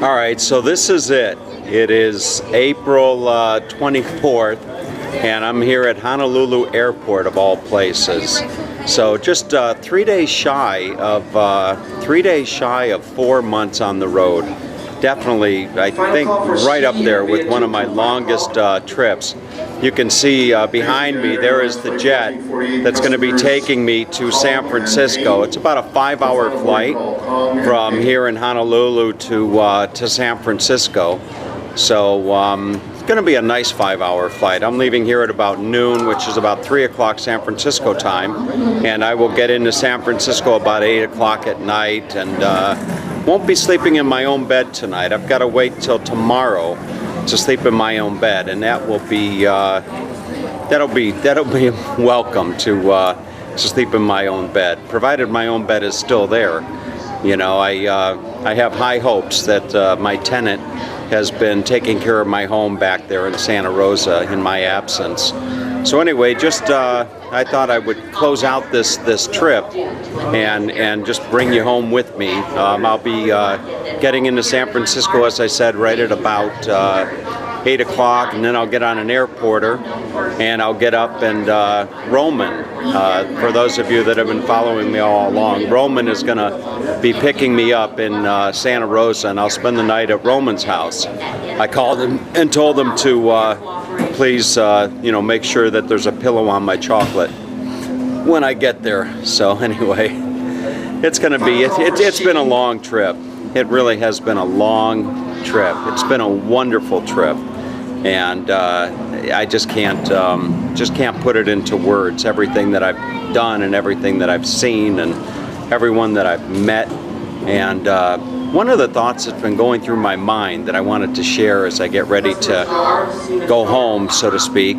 All right, so this is it. It is April 24th, and I'm here at Honolulu Airport of all places. So just 3 days shy of 4 months on the road. Definitely, I think, right up there with one of my longest trips. You can see behind me there is the jet that's going to be taking me to San Francisco. It's about a 5-hour flight from here in Honolulu to San Francisco. So it's going to be a nice 5-hour flight. I'm leaving here at about noon, which is about 3 o'clock San Francisco time, and I will get into San Francisco about 8 o'clock at night, and won't be sleeping in my own bed tonight. I've got to wait till tomorrow to sleep in my own bed, and that will be that'll be welcome to sleep in my own bed, provided my own bed is still there. You know, I have high hopes that my tenant has been taking care of my home back there in Santa Rosa in my absence. So anyway, just I thought I would close out this trip and just bring you home with me. I'll be getting into San Francisco, as I said, right at about 8 o'clock, and then I'll get on an airporter and I'll get up and Roman, for those of you that have been following me all along, Roman is going to be picking me up in Santa Rosa, and I'll spend the night at Roman's house. I called him and told him to please, you know, make sure that there's a pillow on my chocolate when I get there. So anyway, it's going to be, it's been a long trip. It really has been a long trip. It's been a wonderful trip, and I just can't put it into words. Everything that I've done and everything that I've seen and everyone that I've met. And one of the thoughts that's been going through my mind that I wanted to share as I get ready to go home, so to speak,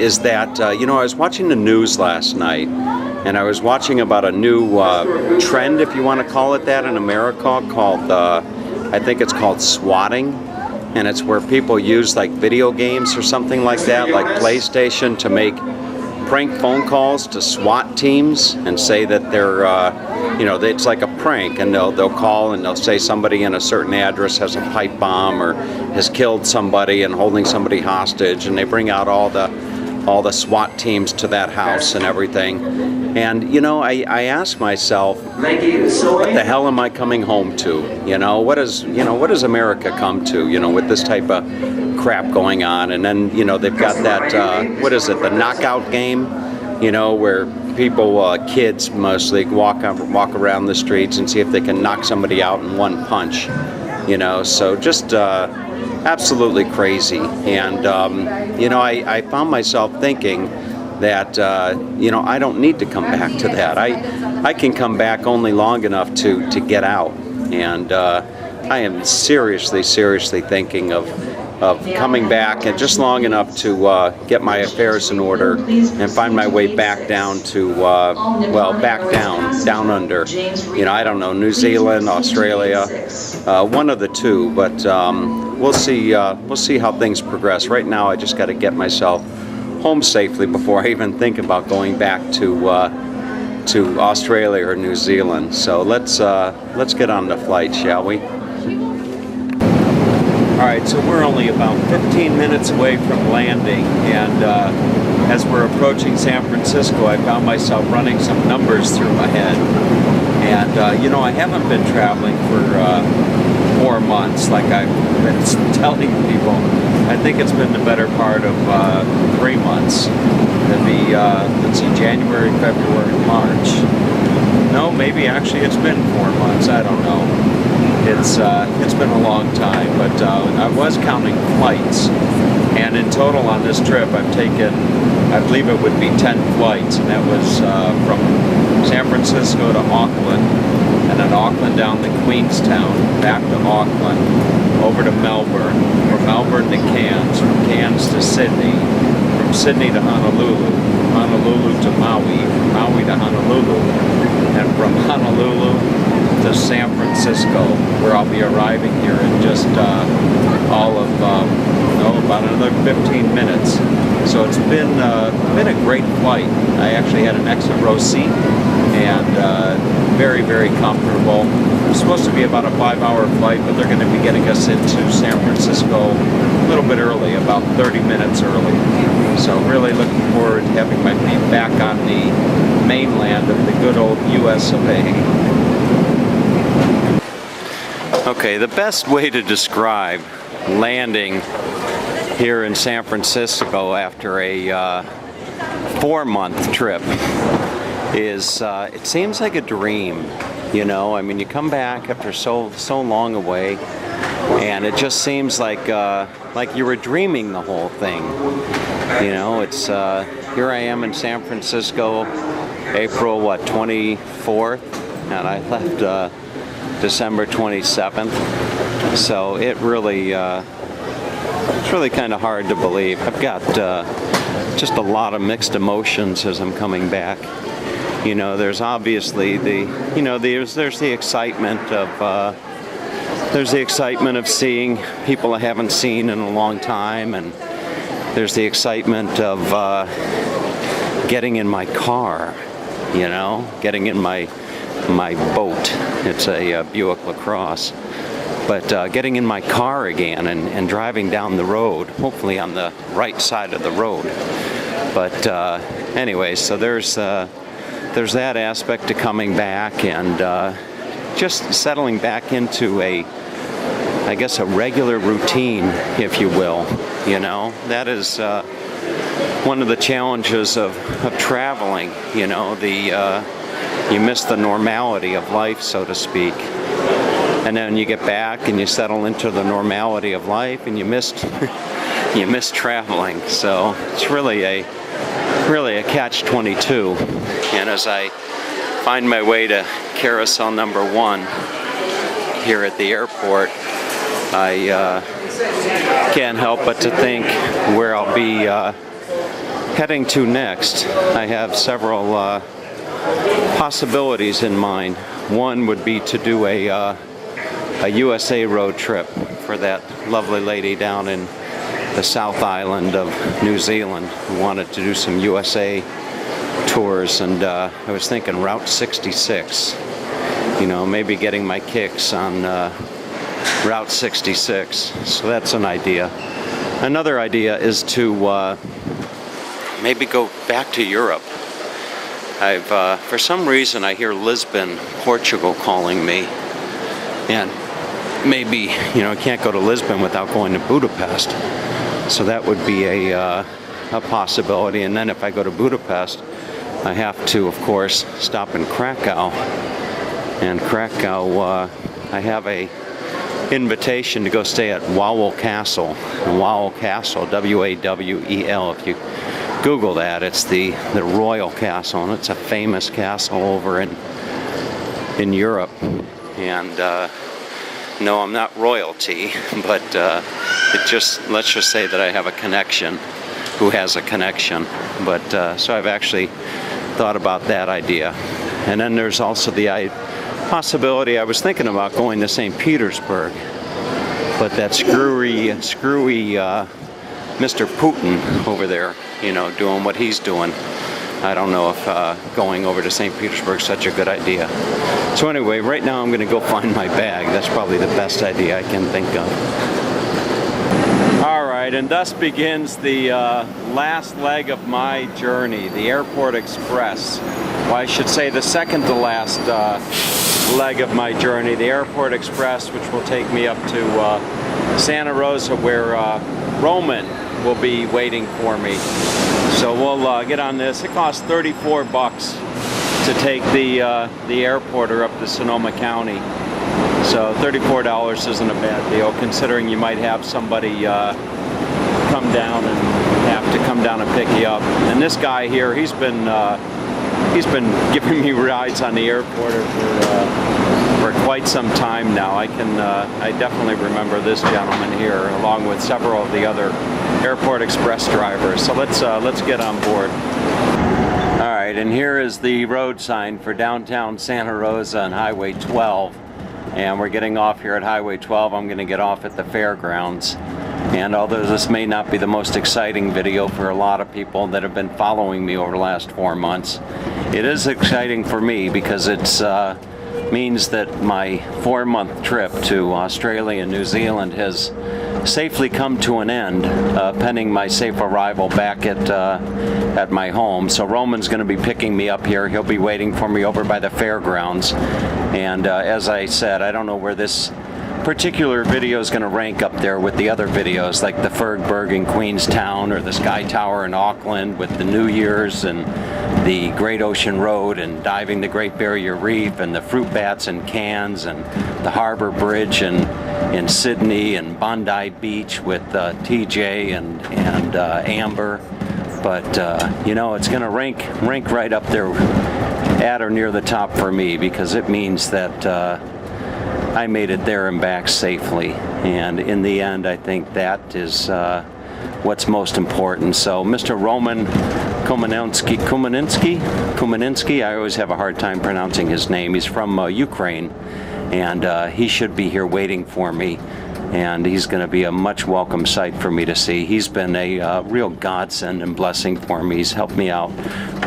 is that, you know, I was watching the news last night, and I was watching about a new trend, if you want to call it that, in America called, I think it's called swatting, and it's where people use like video games or something like that, like PlayStation, to make prank phone calls to SWAT teams and say that they're, you know, it's like a prank, and they'll call and they'll say somebody in a certain address has a pipe bomb or has killed somebody and holding somebody hostage, and they bring out all the SWAT teams to that house and everything. And you know, I ask myself, what the hell am I coming home to? You know, what does America come to? You know, with this type of crap going on. And then, you know, they've got that what is it, the knockout game? You know, where people, kids mostly, walk around the streets and see if they can knock somebody out in one punch. You know, so just absolutely crazy. And you know, I found myself thinking that you know, I don't need to come back to that. I can come back only long enough to get out, and I am seriously thinking of coming back, and just long enough to get my affairs in order and find my way back down to well, back down under, you know, I don't know, New Zealand, Australia, one of the two, but we'll see how things progress. Right now I just got to get myself home safely before I even think about going back to Australia or New Zealand. So let's get on the flight, shall we? Alright, so we're only about 15 minutes away from landing, and as we're approaching San Francisco, I found myself running some numbers through my head. And you know, I haven't been traveling for 4 months like I've been telling people. I think it's been the better part of 3 months. It'll be, let's see, January, February, March. No, maybe actually it's been 4 months, I don't know. It's been a long time, but I was counting flights, and in total on this trip I've taken, I believe it would be 10 flights, and that was from San Francisco to Auckland, and then Auckland down to Queenstown, back to Auckland, over to Melbourne, from Melbourne to Cairns, from Cairns to Sydney, from Sydney to Honolulu, Honolulu to Maui, from Maui to Honolulu, and from Honolulu to San Francisco, where I'll be arriving here in just all of, about another 15 minutes. So it's been a great flight. I actually had an exit row seat, and very, very comfortable. It's supposed to be about a 5-hour flight, but they're going to be getting us into San Francisco a little bit early, about 30 minutes early. So really looking forward to having my feet back on the mainland of the good old US of A. Okay, the best way to describe landing here in San Francisco after a 4-month trip is it seems like a dream. You know, I mean, you come back after so long away, and it just seems like you were dreaming the whole thing. You know, it's here I am in San Francisco, April 24th, and I left December 27th. So it really it's really kind of hard to believe. I've got just a lot of mixed emotions as I'm coming back. You know, there's obviously there's the excitement of seeing people I haven't seen in a long time, and there's the excitement of getting in my car, you know, getting in my boat. It's a Buick LaCrosse, but getting in my car again and driving down the road, hopefully on the right side of the road. But anyway, so there's that aspect to coming back, and just settling back into I guess a regular routine, if you will. You know, that is one of the challenges of traveling. You know, you miss the normality of life, so to speak, and then you get back and you settle into the normality of life, and you miss traveling. So it's really a catch-22. And as I find my way to carousel number 1 here at the airport, I can't help but to think where I'll be heading to next. I have several possibilities in mind. One would be to do a USA road trip for that lovely lady down in the South Island of New Zealand who wanted to do some USA tours, and I was thinking Route 66. You know, maybe getting my kicks on Route 66. So that's an idea. Another idea is to maybe go back to Europe. For some reason, I hear Lisbon, Portugal calling me, and maybe, you know, I can't go to Lisbon without going to Budapest. So that would be a possibility. And then if I go to Budapest, I have to, of course, stop in Krakow. And Krakow, I have a invitation to go stay at Wawel Castle. And Wawel Castle, W-A-W-E-L. If you Google that, it's the royal castle, and it's a famous castle over in Europe. And no, I'm not royalty, but let's just say that I have a connection who has a connection. But so I've actually thought about that idea. And then there's also the possibility, I was thinking about going to St. Petersburg, but that screwy Mr. Putin over there, you know, doing what he's doing. I don't know if going over to St. Petersburg is such a good idea. So anyway, right now I'm going to go find my bag. That's probably the best idea I can think of. All right, and thus begins the last leg of my journey, the Airport Express. Well, I should say the second to last leg of my journey, the Airport Express, which will take me up to Santa Rosa, where Roman will be waiting for me. So we'll get on this. It costs $34 to take the airporter up to Sonoma County. So $34 isn't a bad deal, considering you might have somebody come down and have to come down and pick you up. And this guy here, he's been giving me rides on the airporter for quite some time now. I definitely remember this gentleman here, along with several of the other Airport Express drivers. So let's get on board. All right, and here is the road sign for downtown Santa Rosa and Highway 12. And we're getting off here at Highway 12. I'm going to get off at the fairgrounds. And although this may not be the most exciting video for a lot of people that have been following me over the last 4 months, it is exciting for me because it's means that my 4-month trip to Australia and New Zealand has safely come to an end, pending my safe arrival back at my home. So Roman's going to be picking me up here. He'll be waiting for me over by the fairgrounds. And as I said, I don't know where this particular video is going to rank up there with the other videos, like the Fergburg in Queenstown or the Sky Tower in Auckland with the New Year's and the Great Ocean Road and diving the Great Barrier Reef and the fruit bats in Cairns and the Harbor Bridge in Sydney and Bondi Beach with TJ and Amber. But you know, it's going to rank right up there at or near the top for me because it means that I made it there and back safely, and in the end I think that is what's most important. So Mr. Roman Kumaninski, I always have a hard time pronouncing his name. He's from Ukraine, and he should be here waiting for me, and he's going to be a much welcome sight for me to see. He's been a real godsend and blessing for me. He's helped me out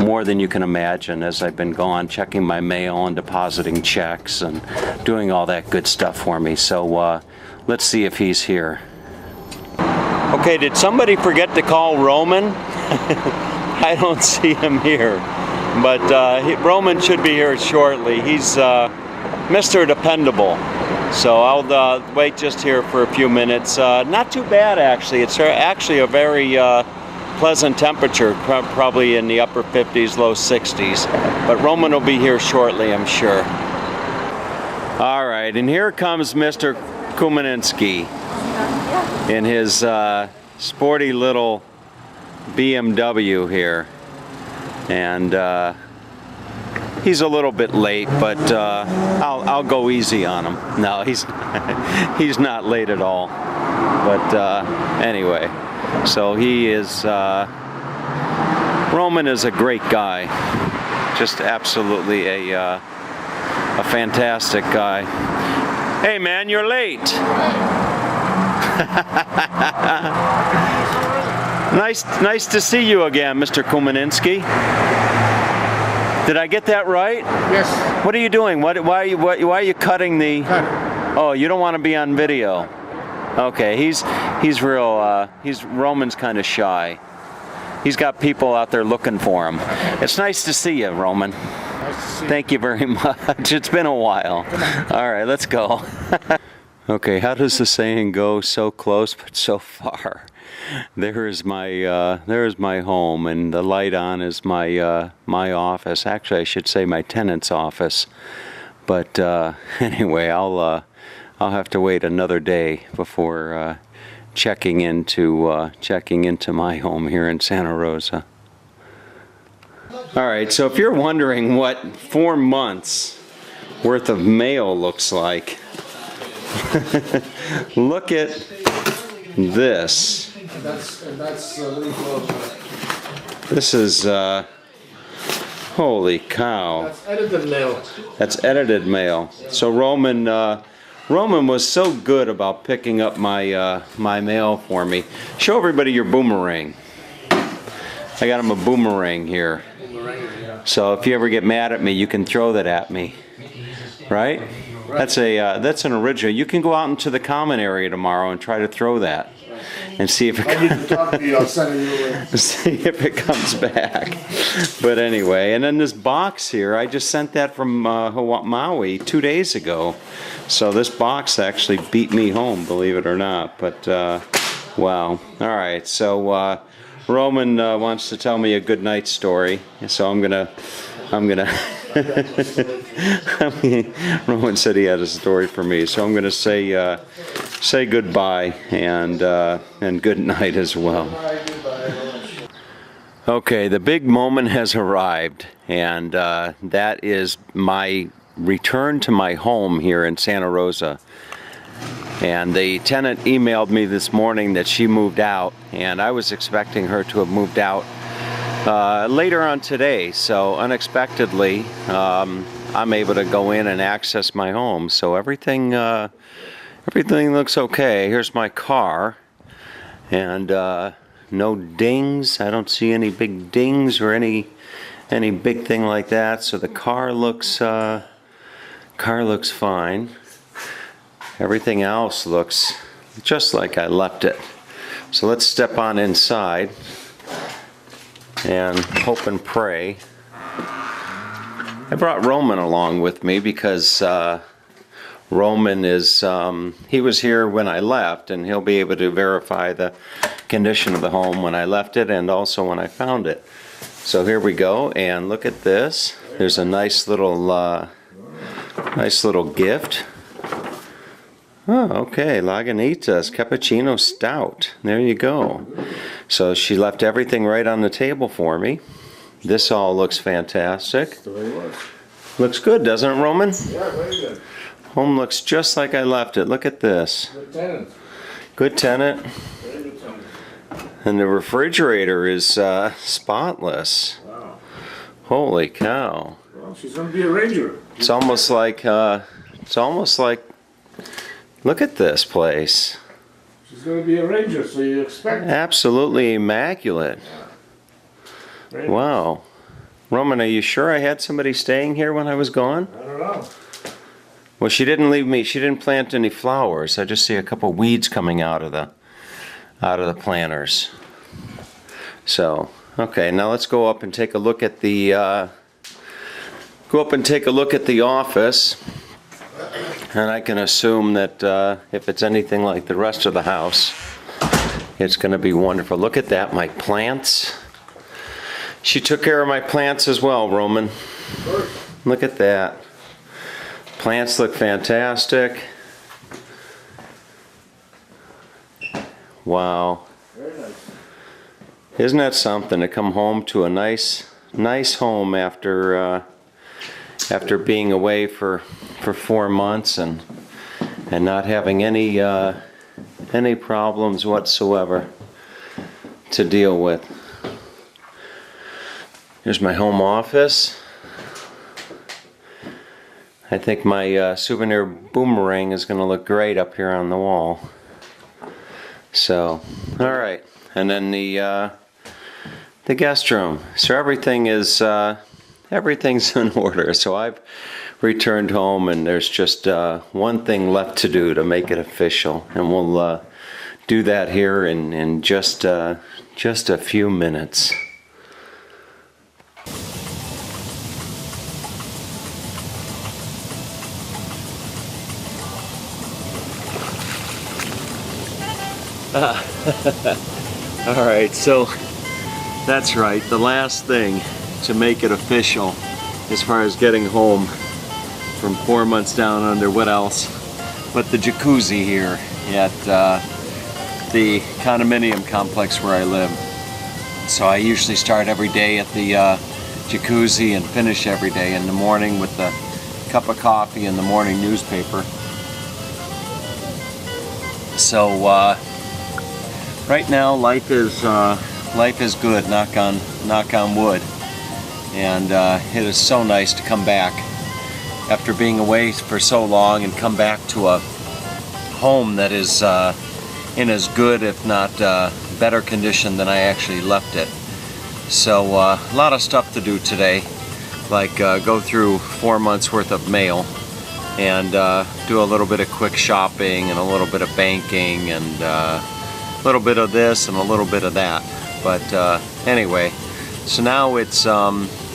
more than you can imagine as I've been gone, checking my mail and depositing checks and doing all that good stuff for me. So let's see if he's here. Okay, did somebody forget to call Roman? I don't see him here, but Roman should be here shortly. He's Mr. Dependable. So I'll wait just here for a few minutes. Not too bad, actually. It's actually a very pleasant temperature, probably in the upper 50s, low 60s. But Roman will be here shortly, I'm sure. All right, and here comes Mr. Kumaninski in his sporty little BMW here. And he's a little bit late, but I'll go easy on him. No, he's he's not late at all. But anyway, so he is. Roman is a great guy, just absolutely a fantastic guy. Hey man, you're late. Nice to see you again, Mr. Kumaninski. Did I get that right? Yes. What are you doing? Why are you cutting the? Oh, you don't want to be on video. Okay, he's Roman's kind of shy. He's got people out there looking for him. It's nice to see you, Roman. Nice to see you. Thank you very much. It's been a while. All right, let's go. Okay, how does the saying go? So close but so far. There is my home, and the light on is my my office. Actually, I should say my tenant's office. But anyway, I'll have to wait another day before checking into my home here in Santa Rosa. All right, so if you're wondering what 4 months worth of mail looks like, look at this. This is holy cow. That's edited mail. That's edited mail. So Roman was so good about picking up my my mail for me. Show everybody your boomerang. I got him a boomerang here. So if you ever get mad at me, you can throw that at me, right? That's an original. You can go out into the common area tomorrow and try to throw that, and see if it see if it comes back. But anyway, and then this box here, I just sent that from Maui 2 days ago. So this box actually beat me home, believe it or not. But wow. All right. So Roman wants to tell me a good night story. So I'm gonna. Roman said he had a story for me, so I'm going to say goodbye and good night as well. Okay, the big moment has arrived, and that is my return to my home here in Santa Rosa. And the tenant emailed me this morning that she moved out, and I was expecting her to have moved out later on today, so unexpectedly I'm able to go in and access my home. So everything looks okay. Here's my car, And no dings. I don't see any big dings or any big thing like that. So the car looks fine. Everything else looks just like I left it. So let's step on inside and hope and pray. I brought Roman along with me because Roman is, he was here when I left, and he'll be able to verify the condition of the home when I left it and also when I found it. So here we go, and look at this. There's a nice little gift. Oh, okay, Lagunitas Cappuccino Stout. There you go. So she left everything right on the table for me. This all looks fantastic. Looks good, doesn't it, Roman? Yeah, very good. Home looks just like I left it. Look at this. Good tenant. Good tenant. Very good tenant. And the refrigerator is spotless. Wow. Holy cow. Well, she's going to be a ranger. It's almost like, look at this place. She's going to be a ranger, so you expect. Absolutely immaculate. Very Wow. Roman, are you sure I had somebody staying here when I was gone? I don't know. Well, she didn't leave me, she didn't plant any flowers. I just see a couple weeds coming out of the planters. So, okay, now let's go up and take a look at the office. And I can assume that if it's anything like the rest of the house, it's going to be wonderful. Look at that, my plants. She took care of my plants as well, Roman. Look at that. Plants look fantastic. Wow. Very nice. Isn't that something to come home to a nice home after being away for 4 months and not having any problems whatsoever to deal with. Here's my home office. I think my souvenir boomerang is going to look great up here on the wall. So, all right, and then the guest room. So everything's in order. So I've returned home, and there's just one thing left to do to make it official, and we'll do that here in just a few minutes. All right, so that's right. The last thing to make it official as far as getting home from 4 months down under, what else but the jacuzzi here at the condominium complex where I live. So I usually start every day at the jacuzzi and finish every day in the morning with a cup of coffee and the morning newspaper. So right now life is good, knock on wood, and it is so nice to come back after being away for so long and come back to a home that is in as good, if not better condition than I actually left it. So a lot of stuff to do today, like go through 4 months worth of mail and do a little bit of quick shopping and a little bit of banking and a little bit of this and a little bit of that. But anyway, so now it's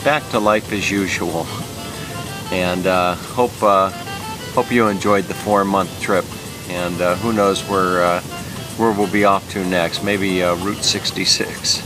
back to life as usual, and hope you enjoyed the 4-month trip, and who knows where we'll be off to next, maybe Route 66.